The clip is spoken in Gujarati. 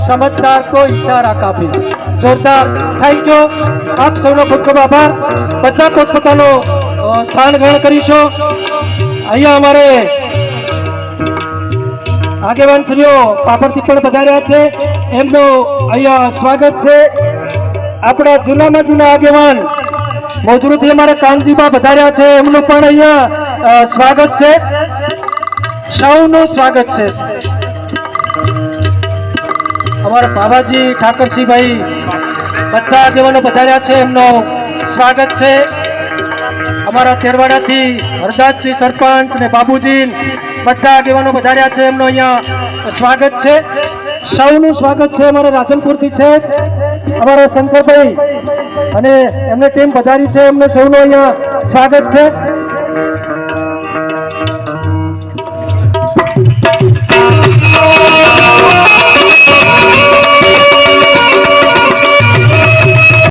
समझदार को इशारा काफी। जोरदार थैंक यू। आप સૌનો ખૂબ ખૂબ આભાર। બધા પોતપોતાનો સ્થાન ગ્રહણ કરીશો। અહીંયા અમારે આગેવાન શ્રીઓ પાપડથી પણ પધાર્યા છે, એમનું અહીંયા સ્વાગત છે। આપણા જૂનામાં જૂના આગેવાન મોજરૂથી અમારે કાનજીબા પધાર્યા છે, એમનું પણ અહીંયા સ્વાગત છે। સૌનું સ્વાગત છે। અમારા બાબાજી ઠાકરસિંહભાઈ બધા આગેવાનો પધાર્યા છે, એમનું સ્વાગત છે। અમારા તેરવાડાથી હરદાસજી સરપંચ અને બાબુજી બધા આગેવાનો પધાર્યા છે, એમનું અહીંયા સ્વાગત છે। સૌનું સ્વાગત છે। અમારા રાધનપુરથી છે અમારા શંકરભાઈ અને એમને ટીમ પધારી છે, એમનું સૌનું અહીંયા સ્વાગત છે।